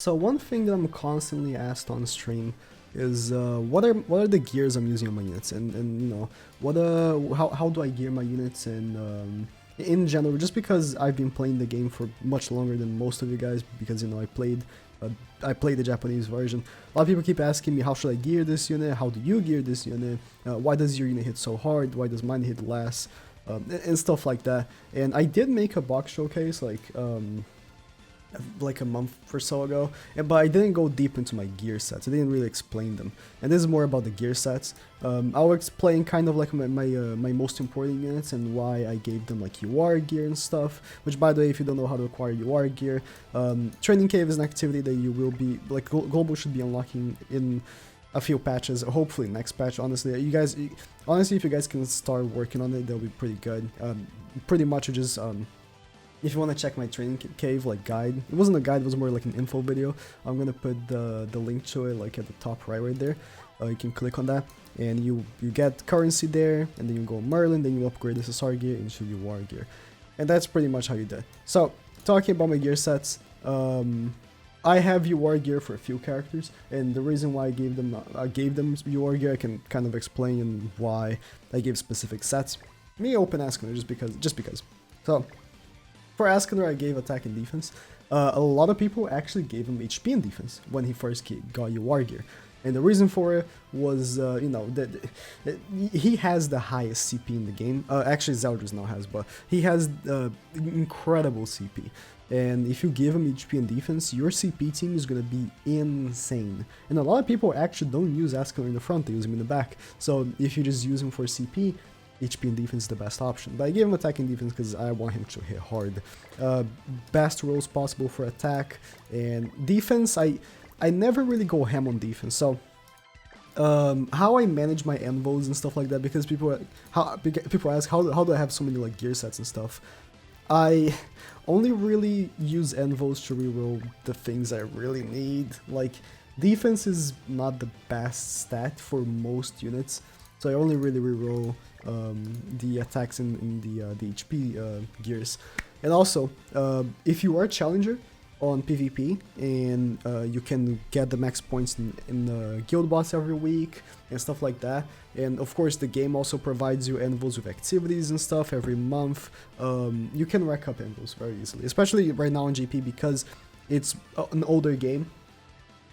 So one thing that I'm constantly asked on stream is what are the gears I'm using on my units, and you know how do I gear my units, and in general, just because I've been playing the game for much longer than most of you guys, because you know I played the Japanese version. A lot of people keep asking me, how should I gear this unit, how do you gear this unit, why does your unit hit so hard, why does mine hit less, and stuff like that. And I did make a box showcase like a month or so ago, but I didn't go deep into my gear sets. I didn't really explain them, and this is more about the gear sets. I'll explain kind of like my most important units and why I gave them like UR gear and stuff, which, by the way, if you don't know how to acquire UR gear, Training Cave is an activity that you will be, like, Global should be unlocking in a few patches, hopefully next patch. Honestly, if you guys can start working on it, that'll be pretty good. Pretty much just if you want to check my training cave like guide, it wasn't a guide, it was more like an info video. I'm gonna put the link to it like at the top right there. You can click on that and you get currency there, and then you go Merlin, then you upgrade the SSR gear into your war gear, and that's pretty much how you do it. So talking about my gear sets, I have UR gear for a few characters, and the reason why I gave them UR gear, I can kind of explain, and why I gave specific sets. Me open Askener just because. So for Askener, I gave attack and defense. A lot of people actually gave him HP and defense when he first got UR gear. And the reason for it was, you know, that he has the highest CP in the game. Actually, Zeldris now has, but he has incredible CP. And if you give him HP and defense, your CP team is going to be insane. And a lot of people actually don't use Askener in the front, they use him in the back. So if you just use him for CP, HP and defense is the best option. But I gave him attack and defense because I want him to hit hard. Best rolls possible for attack, and defense, I never really go ham on defense. So how I manage my envos and stuff like that, because people ask how do I have so many like gear sets and stuff. I only really use envos to reroll the things I really need. Like, defense is not the best stat for most units, so I only really reroll the attacks in the HP gears. And also, if you are a challenger on PvP and you can get the max points in the guild boss every week and stuff like that, and of course the game also provides you envos with activities and stuff every month, you can rack up envos very easily, especially right now on GP because it's an older game.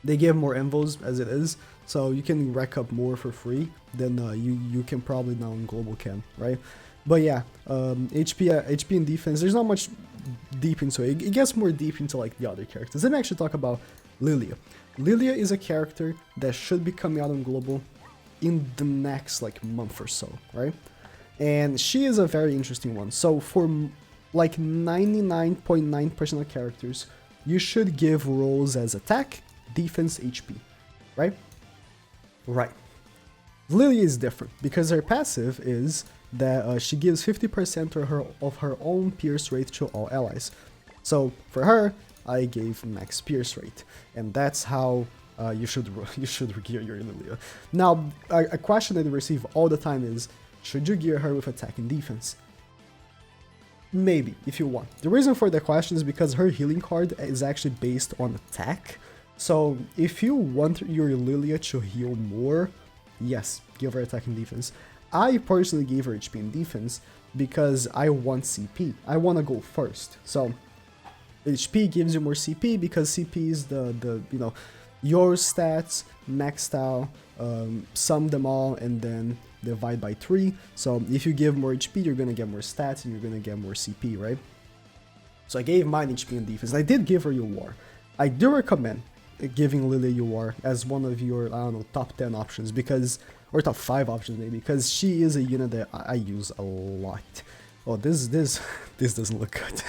They give more envos as it is, so you can rack up more for free than you can probably now in Global can, right? But yeah, HP and defense, there's not much deep into it. It gets more deep into like the other characters. Let me actually talk about Lilia. Lilia is a character that should be coming out on Global in the next like month or so, right? And she is a very interesting one. So for like 99.9% of characters, you should give roles as attack, defense, HP, right? Right. Lilia is different because her passive is that she gives 50% of her own pierce rate to all allies. So for her, I gave max pierce rate, and that's how you should gear your Lilia. Now, a question that I receive all the time is, should you gear her with attack and defense? Maybe, if you want. The reason for the question is because her healing card is actually based on attack. So if you want your Lilia to heal more, yes, give her attack and defense. I personally gave her HP and defense because I want CP. I want to go first. So HP gives you more CP because CP is the you know, your stats maxed out, sum them all, and then divide by 3. So if you give more HP, you're gonna get more stats and you're gonna get more CP, right? So I gave mine HP and defense. I did give her UR. I do recommend giving Lilia UR as one of your, I don't know, top 10 options, because, or top 5 options maybe, because she is a unit that I use a lot. Oh, this doesn't look good.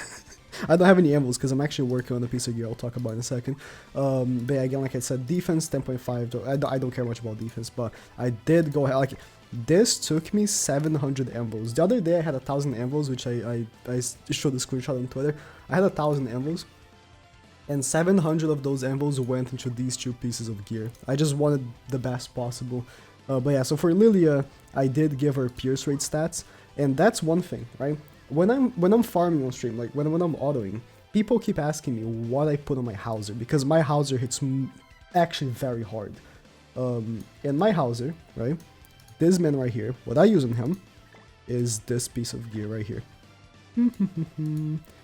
I don't have any envelopes because I'm actually working on a piece of gear I'll talk about in a second. But yeah, again, like I said, defense 10.5. I don't care much about defense, but I did go ahead. Like, this took me 700 envelopes. The other day I had 1,000 envelopes, which I showed a screenshot on Twitter. I had 1,000 envelopes, and 700 of those envelopes went into these 2 pieces of gear. I just wanted the best possible. But yeah, so for Lilia, I did give her pierce rate stats, and that's one thing, right? When I'm farming on stream, like when I'm autoing, people keep asking me what I put on my Hauser, because my Hauser hits actually very hard. And my Hauser, right, this man right here, what I use on him is this piece of gear right here.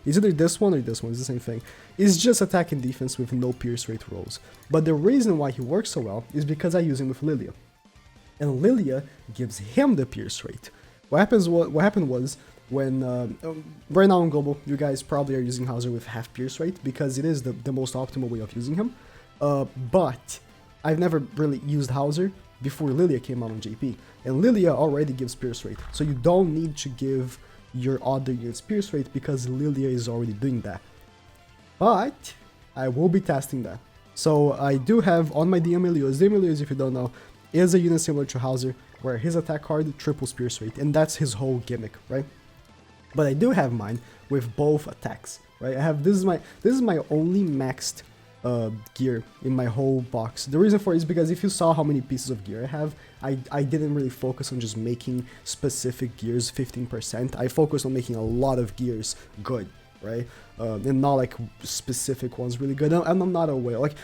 It's either this one or this one, it's the same thing. It's just attack and defense with no pierce rate rolls. But the reason why he works so well is because I use him with Lilia. And Lilia gives him the pierce rate. What happened was, when, right now in Global, you guys probably are using Hauser with half pierce rate, because it is the most optimal way of using him. But I've never really used Hauser before Lilia came out on JP. And Lilia already gives pierce rate, so you don't need to give your other unit's pierce rate because Lilia is already doing that. But I will be testing that. So I do have on my D'Amelio's, if you don't know, is a unit similar to Hauser, where his attack card triples pierce rate, and that's his whole gimmick, right? But I do have mine with both attacks, right? I have this is my only maxed gear in my whole box. The reason for it is because if you saw how many pieces of gear I have, I didn't really focus on just making specific gears 15%. I focused on making a lot of gears good, right? And not like specific ones really good. And I'm not a whale. Like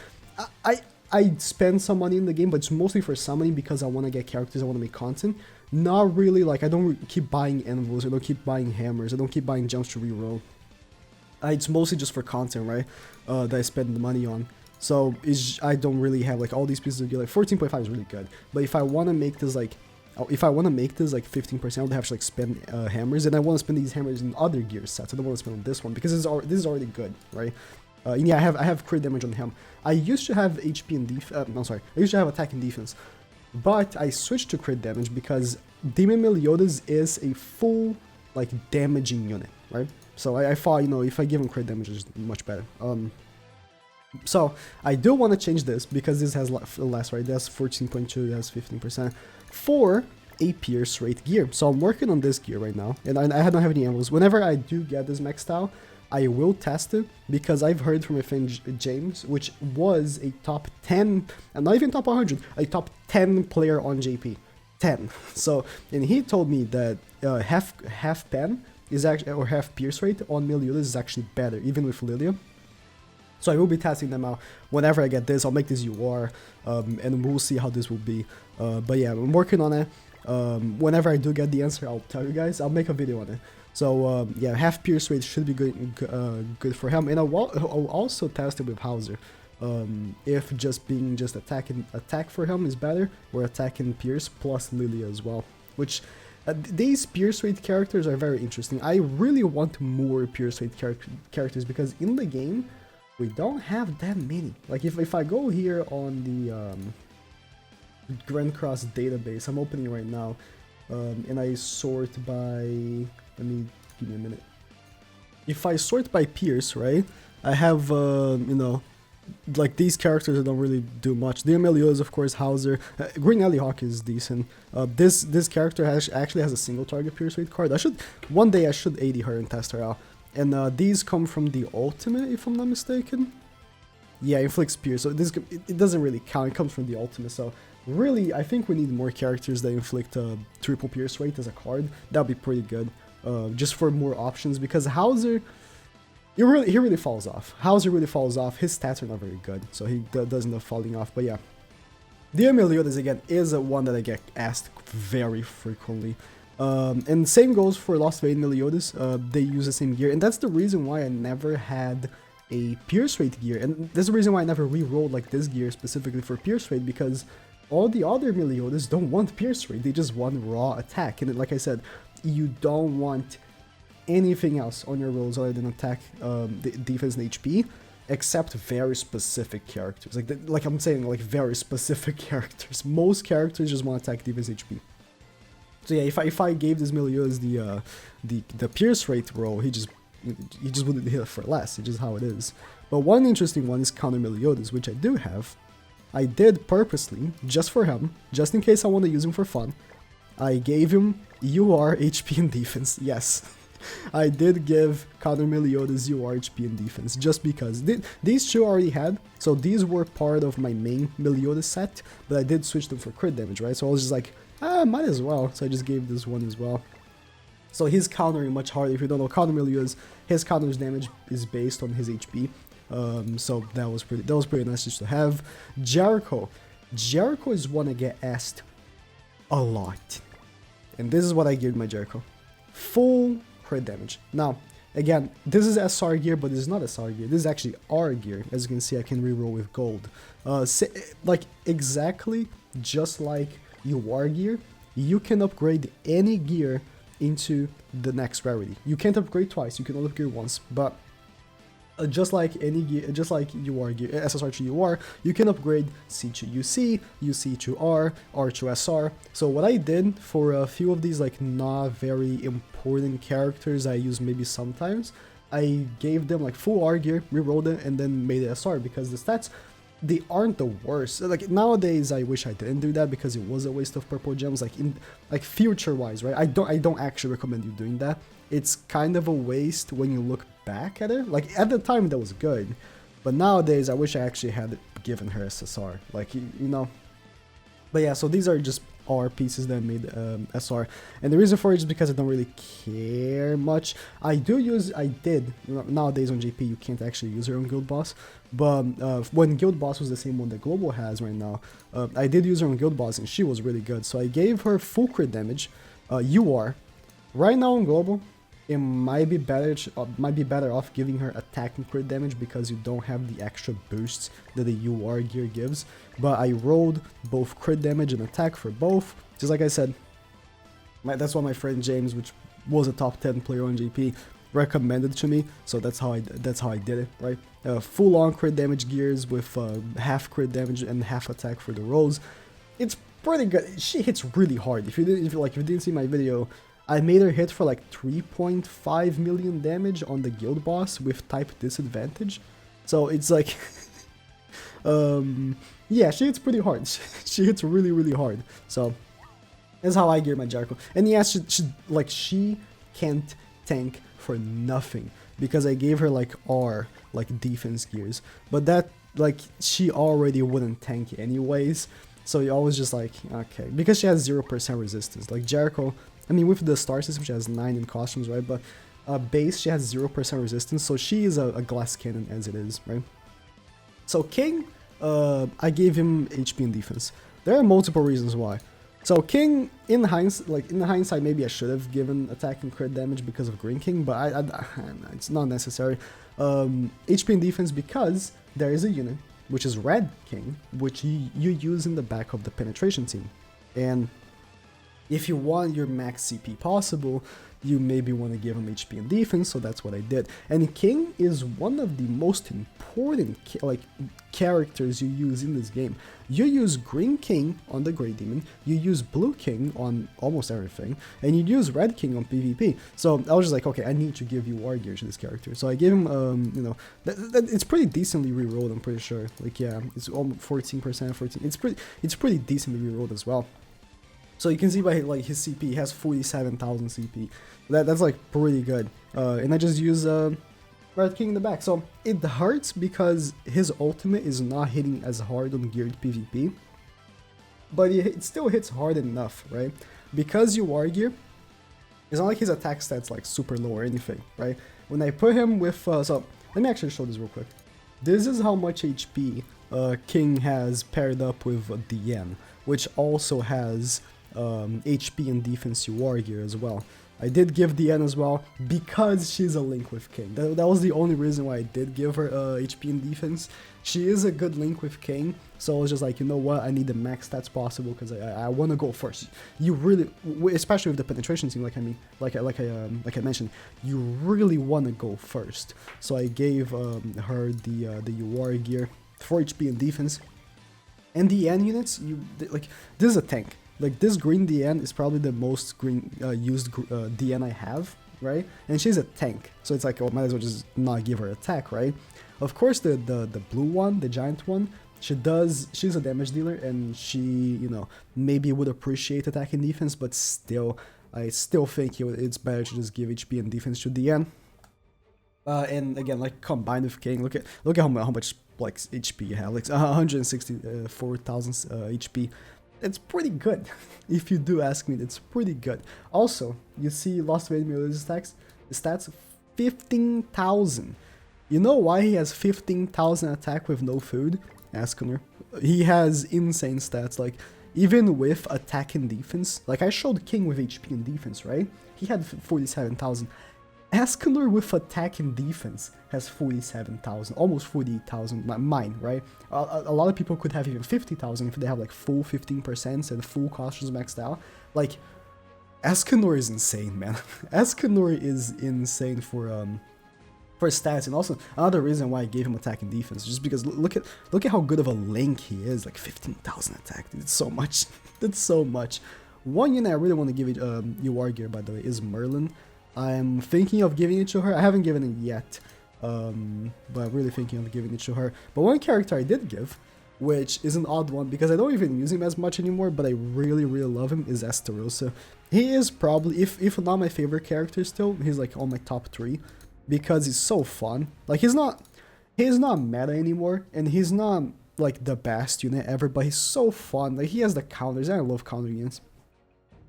I spend some money in the game, but it's mostly for summoning because I want to get characters, I want to make content. Not really, like, I don't keep buying anvils, I don't keep buying hammers, I don't keep buying jumps to reroll. It's mostly just for content, right, that I spend the money on. So I don't really have like all these pieces of gear. Like 14.5 is really good, but if I want to make this like 15%, I would have to like spend hammers, and I want to spend these hammers in other gear sets. I don't want to spend on this one because this is already good, right? And yeah, I have crit damage on him. I used to have HP and I used to have attack and defense, but I switched to crit damage because Demon Meliodas is a full like damaging unit, right? So I thought, you know, if I give him crit damage, it's much better. So I do want to change this because this has less, right? That's 14.2, that's 15% for a pierce rate gear. So I'm working on this gear right now, and I don't have any anvils. Whenever I do get this maxed out, I will test it because I've heard from my friend James, which was a top 10, and not even top 100, a top 10 player on JP. 10. So, and he told me that half pen is actually, or half pierce rate on Meliodas is actually better, even with Lilia. So I will be testing them out whenever I get this. I'll make this UR, and we'll see how this will be. But yeah, I'm working on it. Whenever I do get the answer, I'll tell you guys. I'll make a video on it. So yeah, half pierce rate should be good for him, and I'll also test it with Hauser. If being attack for him is better, or attack and pierce plus Lilia as well. Which these pierce rate characters are very interesting. I really want more pierce rate characters because in the game we don't have that many. Like if I go here on the Grand Cross database, I'm opening right now, and I sort by. Give me a minute. If I sort by pierce, right, I have, you know, like these characters that don't really do much. The Meliodas, of course, Hauser. Green Alley Hawk is decent. This character actually has a single target pierce rate card. One day I should AD her and test her out. And these come from the ultimate, if I'm not mistaken. Yeah, inflicts pierce. So it doesn't really count. It comes from the ultimate. So really, I think we need more characters that inflict triple pierce rate as a card. That would be pretty good. Just for more options, because Hauser, he really falls off. Hauser really falls off. His stats are not very good, so he does end up falling off. But yeah, the Meliodas again is one that I get asked very frequently. And same goes for Lost Vein Meliodas. They use the same gear, and that's the reason why I never had a pierce rate gear, and that's the reason why I never re-rolled like this gear specifically for pierce rate, because all the other Meliodas don't want pierce rate, they just want raw attack. And like I said, you don't want anything else on your rolls other than attack, defense, and HP, except very specific characters. Like I'm saying, like very specific characters. Most characters just want attack, defense, HP. So yeah, if I gave this Meliodas the pierce rate roll, he just wouldn't hit for less. It's just how it is. But one interesting one is counter Meliodas, which I do have. I did purposely, just for him, just in case I want to use him for fun. I gave him UR, HP, and defense. Yes, I did give counter Meliodas UR, HP, and defense, just because. These two I already had, so these were part of my main Meliodas set, but I did switch them for crit damage, right? So I was just like, might as well. So I just gave this one as well. So he's countering much harder. If you don't know counter is, his counter's damage is based on his HP. So that was pretty nice just to have. Jericho is one I get asked a lot, and this is what I give my Jericho: full crit damage. Now again, this is SR gear, but this is not SR gear. This is actually R gear. As you can see, I can reroll with gold. Like exactly just like UR gear, you can upgrade any gear into the next rarity. You can't upgrade twice. You can only upgrade once, but just like any gear, just like UR gear, SSR to UR, you can upgrade C to UC, UC to R to SR. So what I did for a few of these like not very important characters I use maybe sometimes, I gave them like full R gear, rerolled it, and then made it SR because the stats, they aren't the worst. Like nowadays I wish I didn't do that because it was a waste of purple gems, like future wise, right? I don't actually recommend you doing that. It's kind of a waste when you look back at it. Like at the time that was good, but nowadays I wish I actually had given her SSR, like you know. But yeah, so these are just R pieces that made SR, and the reason for it is because I don't really care much. Nowadays on JP you can't actually use her on Guild Boss, but when Guild Boss was the same one that Global has right now, I did use her on Guild Boss and she was really good. So I gave her full crit damage, UR. Right now on Global, it might be better off giving her attack and crit damage because you don't have the extra boosts that the UR gear gives. But I rolled both crit damage and attack for both. Just like I said, that's what my friend James, which was a top 10 player on JP, recommended to me. So that's how I did it, right? Full on crit damage gears with half crit damage and half attack for the rolls. It's pretty good. She hits really hard. If you didn't see my video, I made her hit for like 3.5 million damage on the guild boss with type disadvantage. So it's like, yeah, she hits pretty hard. She hits really, really hard. So that's how I gear my Jericho. And yes, she can't tank for nothing because I gave her like R, like defense gears. But that, like, she already wouldn't tank anyways. So I was just like, okay, because she has 0% resistance. Like Jericho, I mean, with the star system, she has 9 in costumes, right? But base, she has 0% resistance, so she is a glass cannon as it is, right? So King, I gave him HP and defense. There are multiple reasons why. So King, in hindsight, maybe I should have given attack and crit damage because of Green King, but it's not necessary. HP and defense because there is a unit, which is Red King, which you use in the back of the penetration team. And if you want your max CP possible, you maybe want to give him HP and defense, so that's what I did. And King is one of the most important characters you use in this game. You use Green King on the Grey Demon, you use Blue King on almost everything, and you use Red King on PvP. So I was just like, okay, I need to give you war gear to this character. So I gave him, you know, it's pretty decently rerolled, I'm pretty sure. Like, yeah, it's almost 14%, 14. It's pretty decently rerolled as well. So you can see by like his CP, he has 47,000 CP. That's like pretty good. And I just use Red King in the back. So it hurts because his ultimate is not hitting as hard on geared PvP, but it still hits hard enough, right? Because you war gear, it's not like his attack stats like super low or anything, right? When I put him with, so let me actually show this real quick. This is how much HP King has paired up with DN, which also has HP and defense war gear as well. I did give DN as well because she's a link with King. That was the only reason why I did give her HP and defense. She is a good link with King, so I was just like, you know what, I need the max stats possible because I want to go first. You really, especially with the penetration team, like I mentioned, you really want to go first. So I gave her the UR gear for HP and defense. And DN units, this is a tank. Like, this green DN is probably the most used DN I have, right? And she's a tank, so it's like, oh, might as well just not give her attack, right? Of course, the blue one, the giant one, she's a damage dealer, and she, you know, maybe would appreciate attack and defense, but still, I still think it's better to just give HP and defense to DN. And again, like, combined with King, look at how much like HP you have, like 164,000 HP. it's pretty good. If you do ask me, it's pretty good. Also, you see Lost Veil's stats 15,000. You know why he has 15,000 attack with no food? Ask Connor. He has insane stats, like, even with attack and defense. Like, I showed King with HP and defense, right? He had 47,000. Escanor with attack and defense has 47,000, almost 48,000, mine, right? A lot of people could have even 50,000 if they have like full 15% and full cautious maxed out. Like, Escanor is insane, man. Escanor is insane for stats, and also another reason why I gave him attack and defense, just because look at how good of a link he is, like 15,000 attack. It's so much. It's so much. One unit I really want to give it UR gear, by the way, is Merlin. I'm thinking of giving it to her. I haven't given it yet, but I'm really thinking of giving it to her. But one character I did give, which is an odd one because I don't even use him as much anymore, but I really, really love him, is Tauros. He is probably, if not my favorite character still, he's like on my top 3 because he's so fun. Like, he's not meta anymore, and he's not like the best unit ever, but he's so fun. Like, he has the counters, and I love counter units.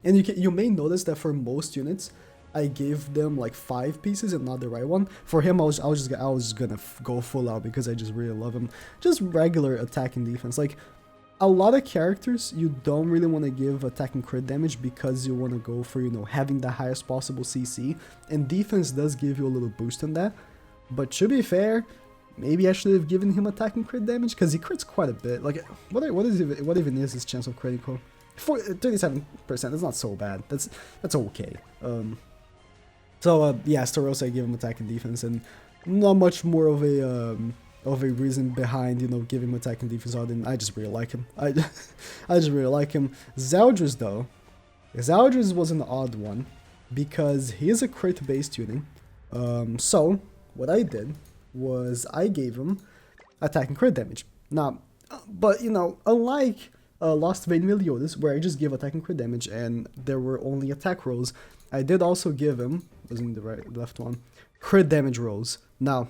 And you may notice that for most units, I gave them like 5 pieces and not the right one. For him, I was just gonna go full out because I just really love him. Just regular attack and defense. Like, a lot of characters you don't really want to give attack and crit damage because you want to go for, you know, having the highest possible CC, and defense does give you a little boost on that. But to be fair, maybe I should have given him attack and crit damage because he crits quite a bit. Like, what even is his chance of critical? 37%. That's not so bad. That's okay. Yeah, Tauros, I give him attack and defense, and not much more of a reason behind, you know, giving him attack and defense other than I just really like him. I just really like him. Zeldris, though, Zeldris was an odd one because he is a crit based unit. So what I did was I gave him attack and crit damage. Now, but you know, unlike Lost Vein Meliodas, where I just give attack and crit damage and there were only attack rolls, I did also give him, wasn't the left one, crit damage rolls. Now,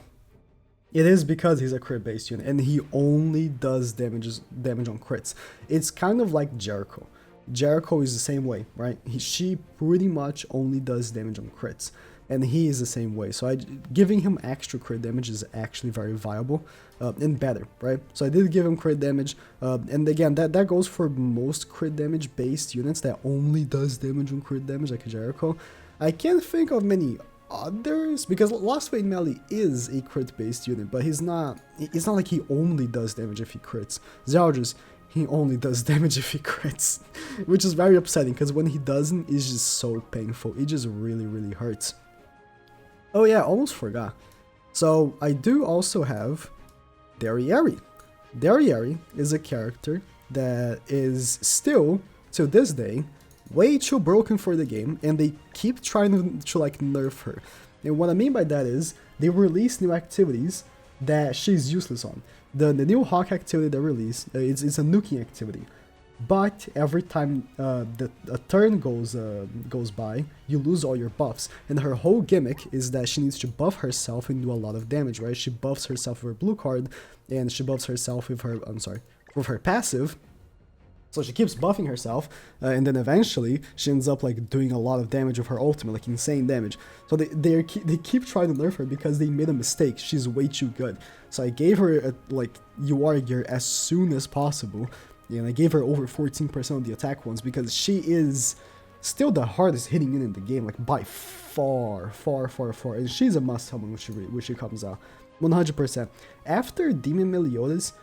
it is because he's a crit based unit and he only does damage on crits. It's kind of like Jericho. Jericho is the same way, right? She pretty much only does damage on crits, and he is the same way. So giving him extra crit damage is actually very viable and better, right? So I did give him crit damage, and again, that goes for most crit damage based units that only does damage on crit damage, like Jericho. I can't think of many others because Lost Vein Melee is a crit based unit, but it's not like he only does damage if he crits. Zeldris, he only does damage if he crits, which is very upsetting because when he doesn't, it's just so painful. It just really, really hurts. Oh yeah, almost forgot. So I do also have Derriere. Derriere is a character that is still, to this day, way too broken for the game, and they keep trying to like nerf her. And what I mean by that is they release new activities that she's useless on. The new Hawk activity they release, it's a nuking activity. But every time a turn goes by, you lose all your buffs. And her whole gimmick is that she needs to buff herself and do a lot of damage, right? She buffs herself with her blue card, and she buffs herself with her, with her passive. So she keeps buffing herself, and then eventually she ends up like doing a lot of damage with her ultimate, like insane damage. So they keep trying to nerf her because they made a mistake. She's way too good. So I gave her like UR gear as soon as possible, and I gave her over 14% of the attack ones because she is still the hardest hitting unit in the game, like by far, and she's a must-have when she comes out, 100%. After Demon Meliodas,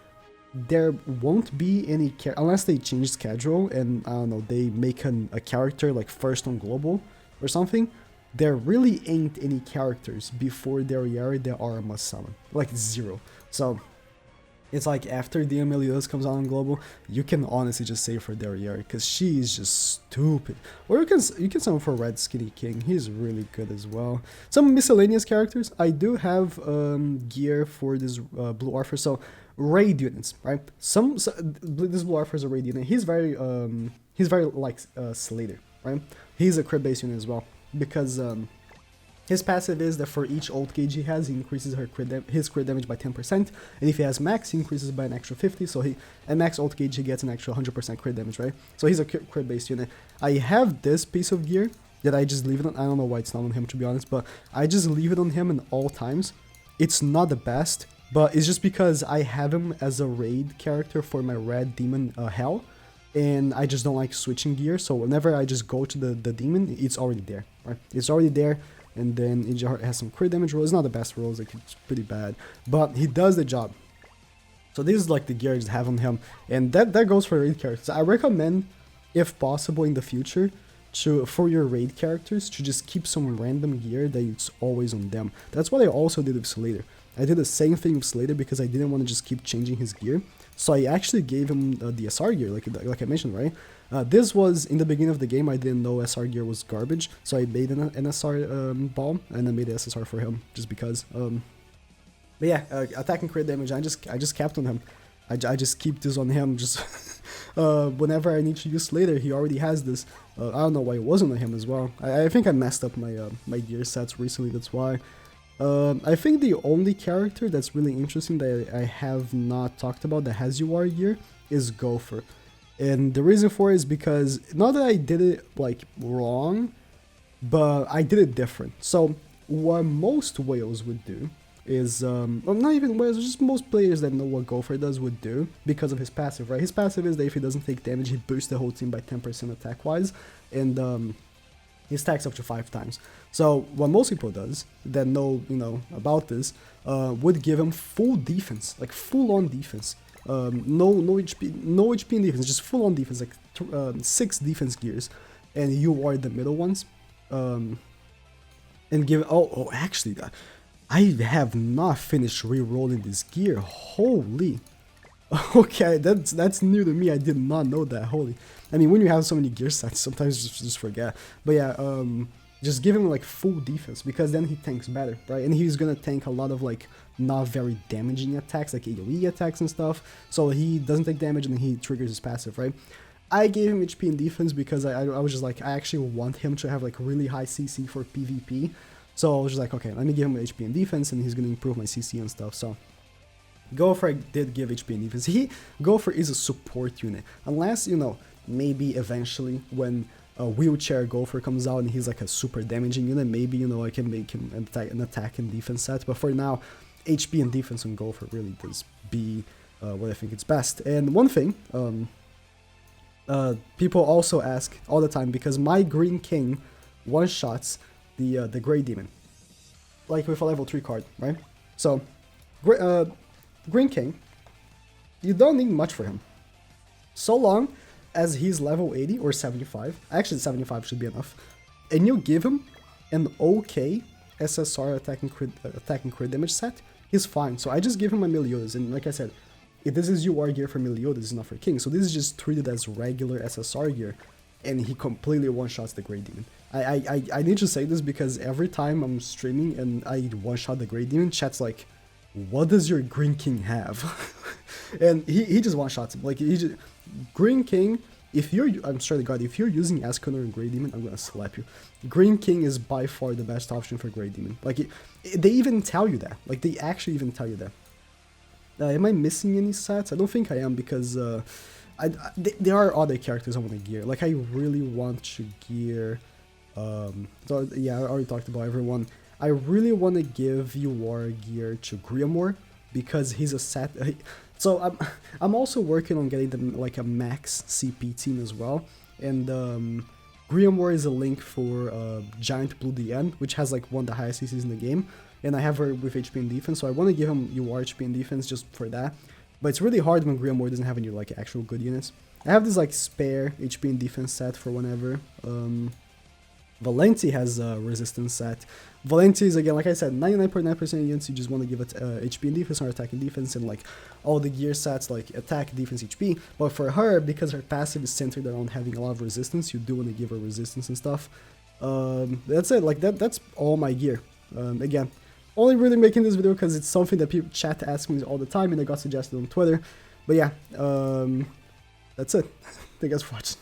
there won't be any unless they change schedule and I don't know, they make a character like first on global or something. There really ain't any characters before Derriere that are a must summon, like 0. So it's like after the Meliodas comes out on global, you can honestly just save for Derriere because she is just stupid. Or you can summon for Red Skinny King. He's really good as well. Some miscellaneous characters. I do have gear for this Blue Orpher. So raid units, right? This Blue Orpher is a raid unit. He's very like Slater, right? He's a crit based unit as well because His passive is that for each ult gauge he has, he increases his crit damage by 10%, and if he has max, he increases by an extra 50, so at max ult gauge he gets an extra 100% crit damage, right? So he's a crit based unit. I have this piece of gear that I just leave it on. I don't know why it's not on him, to be honest, but I just leave it on him in all times. It's not the best, but it's just because I have him as a raid character for my red demon hell, and I just don't like switching gear, so whenever I just go to the demon, it's already there, right? It's already there. And then it has some crit damage roll. It's not the best rolls, like it's pretty bad, but he does the job. So this is like the gear I just have on him, and that goes for raid characters. I recommend, if possible in the future, for your raid characters to just keep some random gear that it's always on them. That's what I also did with Slater. I did the same thing with Slater because I didn't want to just keep changing his gear. So I actually gave him the SR gear, like I mentioned, right? This was in the beginning of the game. I didn't know SR gear was garbage, so I made an SR ball and I made the SSR for him just because. But yeah, attack and crit damage. I just kept on him. I just keep this on him. Just whenever I need to use Slater, he already has this. I don't know why it wasn't on him as well. I think I messed up my my gear sets recently. That's why. I think the only character that's really interesting that I have not talked about that has UR gear is Gopher. And the reason for it is because, not that I did it like wrong, but I did it different. So what most whales would do is, well, not even whales, just most players that know what Gopher does would do because of his passive, right? His passive is that if he doesn't take damage, he boosts the whole team by 10% attack-wise, and he stacks up to 5 times. So what most people does that know, about this, would give him full defense, like full-on defense. No HP in defense, just full-on defense, like 6 defense gears, and you are the middle ones. And give actually, I have not finished re-rolling this gear. Holy. Okay, that's new to me. I did not know that. Holy. I mean, when you have so many gear sets, sometimes you just forget. But yeah, just give him like full defense, because then he tanks better, right? And he's gonna tank a lot of like not very damaging attacks, like AoE attacks and stuff. So he doesn't take damage and then he triggers his passive, right? I gave him HP and defense because I was just like, I actually want him to have like really high CC for PvP. So I was just like, okay, let me give him HP and defense, and he's gonna improve my CC and stuff. So Gopher did give HP and defense. Gopher is a support unit, unless, maybe eventually when a wheelchair Gopher comes out and he's like a super damaging unit, maybe, I can make him an attack and defense set. But for now, HP and defense on Gopher really does be what I think it's best. And one thing, people also ask all the time, because my Green King one-shots the Grey Demon, like with a level 3 card, right? So, Green King, you don't need much for him. So long as he's level 80 or 75, actually 75 should be enough, and you give him an okay SSR attack and crit damage set, he's fine. So I just give him my Meliodas, and like I said, if this is UR gear for Meliodas, it's not for King, so this is just treated as regular SSR gear, and he completely one-shots the Grey Demon. I need to say this because every time I'm streaming and I one-shot the Grey Demon, chat's like, what does your Green King have? And he just one-shots him. Like, Green King, I'm sorry to God, if you're using Escanor and Grey Demon, I'm gonna slap you. Green King is by far the best option for Grey Demon. Like, they even tell you that. Like, they actually even tell you that. Am I missing any sets? I don't think I am, because there are other characters I want to gear. Like, I really want to gear... so yeah, I already talked about everyone. I really want to give UR gear to Griamore, because he's a set... So I'm also working on getting them like a max CP team as well. And Griamore is a link for Giant Blue DN, which has like one of the highest CCs in the game. And I have her with HP and defense, so I want to give him UR HP and defense just for that. But it's really hard when Griamore doesn't have any like actual good units. I have this like spare HP and defense set for whenever. Valenti has a resistance set. Valenti is, again, like I said, 99.9% of units you just want to give it HP and defense or attack and defense, and like all the gear sets like attack, defense, HP. But for her, because her passive is centered around having a lot of resistance, you do want to give her resistance and stuff. That's it. Like that's all my gear. Again, only really making this video because it's something that people chat ask me all the time, and I got suggested on Twitter. But yeah, that's it. Thank you guys for watching.